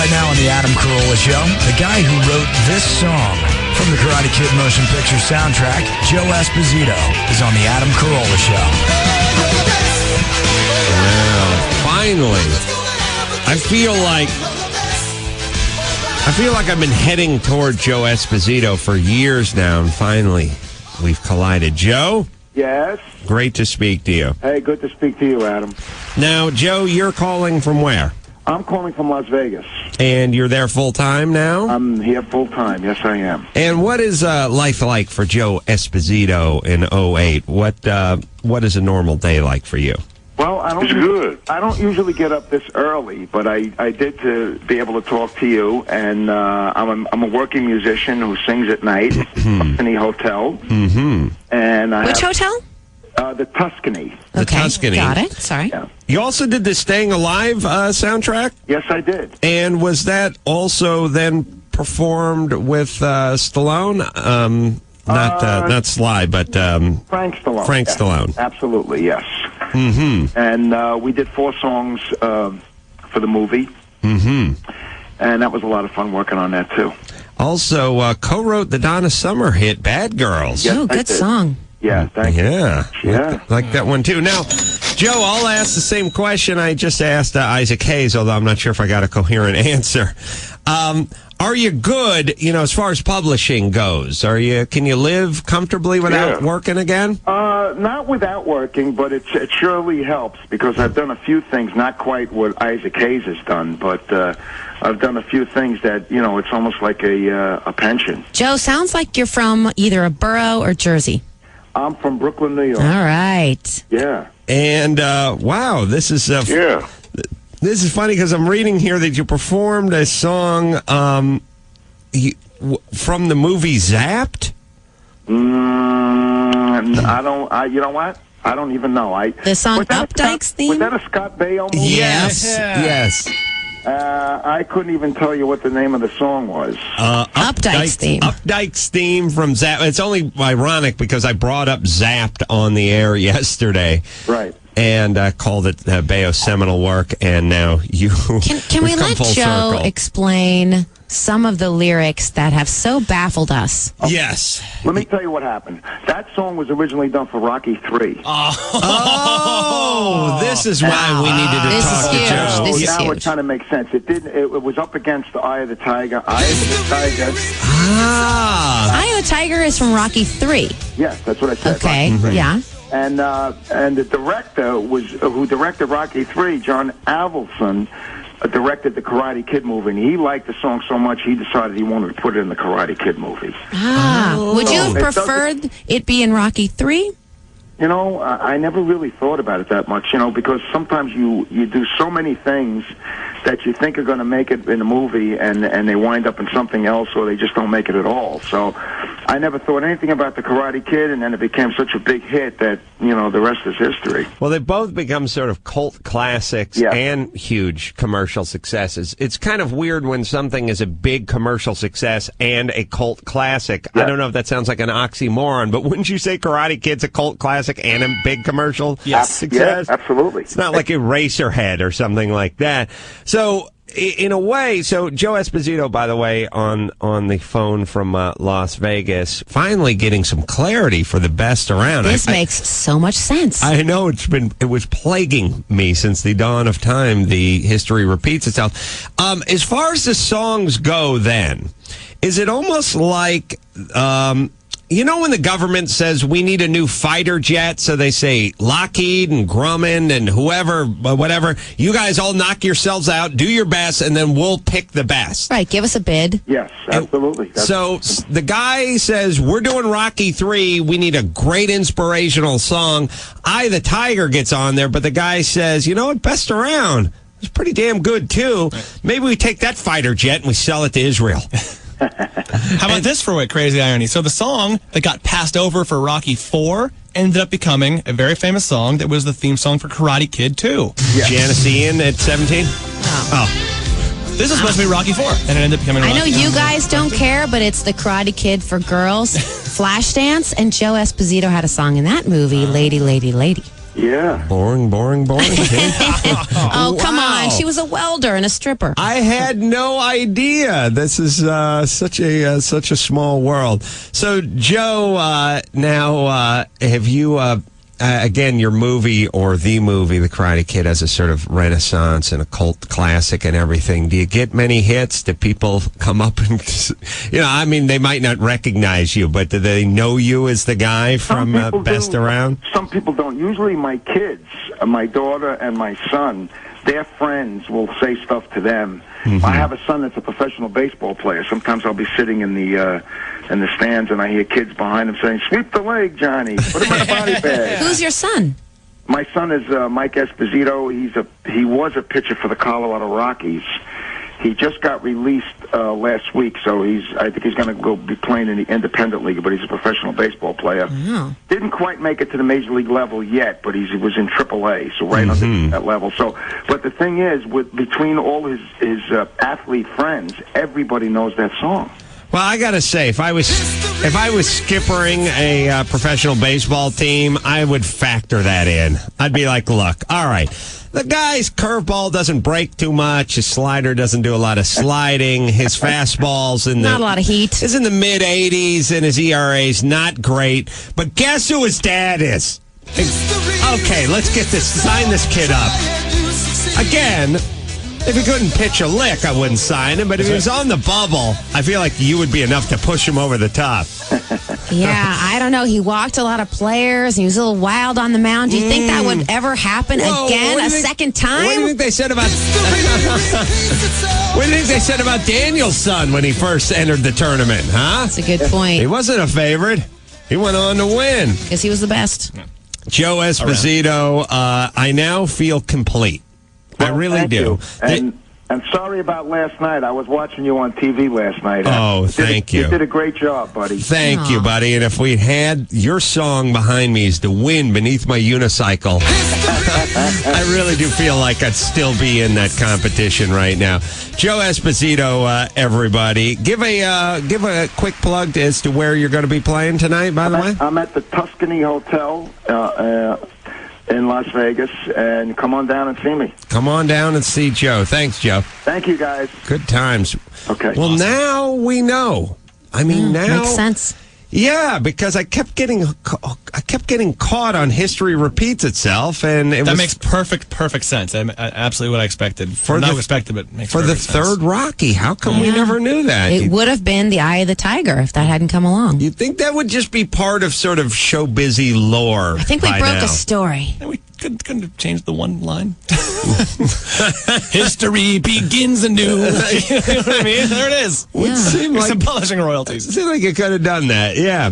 Right now on the Adam Carolla Show, the guy who wrote this song from the Karate Kid motion picture soundtrack, Joe Esposito, is on the Adam Carolla Show. Well, finally, I feel like I've been heading toward Joe Esposito for years now, and finally, we've collided. Joe? Yes? Great to speak to you. Hey, good to speak to you, Adam. Now, Joe, you're calling from where? I'm calling from Las Vegas. And you're there full-time now? I'm here full-time. Yes, I am. And what is life like for Joe Esposito in 08? What is a normal day like for you? Well, I don't usually get up this early, but I did to be able to talk to you. And I'm a working musician who sings at night at the Tuscany Hotel. Mm-hmm. And Which hotel? The Tuscany. The Tuscany. Got it. Sorry. Yeah. You also did the Staying Alive soundtrack? Yes, I did. And was that also then performed with Stallone? Not Sly, but Frank Stallone. Frank Stallone. Absolutely, yes. Mm-hmm. And we did 4 songs for the movie. Mm-hmm. And that was a lot of fun working on that, too. Also, co-wrote the Donna Summer hit, Bad Girls. Yes, Oh, good song. Yeah, thank you. Yeah. Like that one, too. Now, Joe, I'll ask the same question I just asked Isaac Hayes, although I'm not sure if I got a coherent answer. Are you good, as far as publishing goes? Can you live comfortably without working again? Not without working, but it surely helps because I've done a few things, not quite what Isaac Hayes has done, but I've done a few things that, it's almost like a pension. Joe, sounds like you're from either a borough or Jersey. I'm from Brooklyn, New York. All right. Yeah. And, wow, this is... This is funny because I'm reading here that you performed a song from the movie Zapped? You know what? I don't even know. The song Updike's theme? Was that a Scott Baio movie? Yes. I couldn't even tell you what the name of the song was. Updike's theme. Updike's theme from Zapped. It's only ironic because I brought up Zapped on the air yesterday. Right. And I called it Baio's seminal work, and now you... Can we let Joe explain some of the lyrics that have so baffled us? Okay. Yes. Let me tell you what happened. That song was originally done for Rocky III. Oh, this is why we needed to talk to Joe. This is now huge. It kind of makes sense. It was up against the Eye of the Tiger. Eye of the Tiger. Eye of the Tiger is from Rocky III. Yes, that's what I said. Okay, yeah. And the director who directed Rocky III, John Avildsen, directed the Karate Kid movie, and he liked the song so much he decided he wanted to put it in the Karate Kid movie. Would you have preferred it be in Rocky III? I never really thought about it that much, because sometimes you do so many things that you think are going to make it in a movie, and they wind up in something else, or they just don't make it at all. So I never thought anything about the Karate Kid, and then it became such a big hit that, the rest is history. Well, they've both become sort of cult classics and huge commercial successes. It's kind of weird when something is a big commercial success and a cult classic. I don't know if that sounds like an oxymoron, but wouldn't you say Karate Kid's a cult classic and a big commercial success? Yes, absolutely. It's not like Eraserhead or something like that. So, in a way, Joe Esposito, by the way, on the phone from Las Vegas, finally getting some clarity for the best around. This makes so much sense. I know it was plaguing me since the dawn of time. The history repeats itself. As far as the songs go, then, is it almost like... when the government says we need a new fighter jet, so they say Lockheed and Grumman and whatever, you guys all knock yourselves out, do your best, and then we'll pick the best. Right, give us a bid. Yes, absolutely. So the guy says, we're doing Rocky III, we need a great inspirational song. Eye of the Tiger gets on there, but the guy says, you know what, Best Around, it's pretty damn good, too. Maybe we take that fighter jet and we sell it to Israel. How about this for what crazy irony? So the song that got passed over for Rocky IV ended up becoming a very famous song that was the theme song for Karate Kid 2. Yes. Janice Ian at 17? Oh. This is supposed to be Rocky IV, and it ended up becoming Rocky. I know you guys don't care, but it's the Karate Kid for girls, Flashdance, and Joe Esposito had a song in that movie, Lady, Lady, Lady. Yeah. Boring. Oh, come on. She was a welder and a stripper. I had no idea. This is such a small world. So, Joe, now have you? Again, your movie or the movie, The Karate Kid, has a sort of renaissance and a cult classic and everything. Do you get many hits? Do people come up and, I mean, they might not recognize you, but do they know you as the guy from Best Around? Some people don't. Usually my kids, my daughter and my son, their friends will say stuff to them. Mm-hmm. I have a son that's a professional baseball player. Sometimes I'll be sitting in the stands and I hear kids behind him saying, "Sweep the leg, Johnny. Put him in a body bag." Who's your son? My son is Mike Esposito. He was a pitcher for the Colorado Rockies. He just got released last week, so I think he's going to go be playing in the independent league, but he's a professional baseball player. Oh. Didn't quite make it to the major league level yet, but he was in AAA, so right under that level. So, but the thing is, between all his athlete friends, everybody knows that song. Well, I gotta say, if I was skippering a professional baseball team, I would factor that in. I'd be like, look, all right, the guy's curveball doesn't break too much. His slider doesn't do a lot of sliding. His fastball's not a lot of heat. Is in the mid 80s, and his ERA's not great. But guess who his dad is? Okay, let's sign this kid up again. If he couldn't pitch a lick, I wouldn't sign him. But if he was on the bubble, I feel like you would be enough to push him over the top. Yeah, I don't know. He walked a lot of players, and he was a little wild on the mound. Do you think that would ever happen again, a second time? What do you think they said about? What do you think they said about Daniel's son when he first entered the tournament? Huh? That's a good point. He wasn't a favorite. He went on to win. Because he was the best. Joe Esposito, I now feel complete. Well, I really do. And sorry about last night. I was watching you on TV last night. Thank you. You did a great job, buddy. Thank you, buddy. And if we'd had your song behind me as the wind beneath my unicycle, I really do feel like I'd still be in that competition right now. Joe Esposito, everybody. Give a quick plug as to where you're going to be playing tonight, by the way. I'm at the Tuscany Hotel in Las Vegas, and come on down and see me. Come on down and see Joe. Thanks, Joe. Thank you, guys. Good times. Okay. Well, awesome. Now we know. I mean, now makes sense. Yeah, because I kept getting caught on History Repeats Itself, and that makes perfect sense. Absolutely what I expected. Not expected, but makes for the sense. third Rocky. How come we never knew that? It would have been the Eye of the Tiger if that hadn't come along. You'd think that would just be part of sort of showbizy lore. I think we broke a story. And we couldn't have changed the one line. History begins anew. You know what I mean? There it is. Would seem like some publishing royalties. It seemed like you could have done that. Yeah.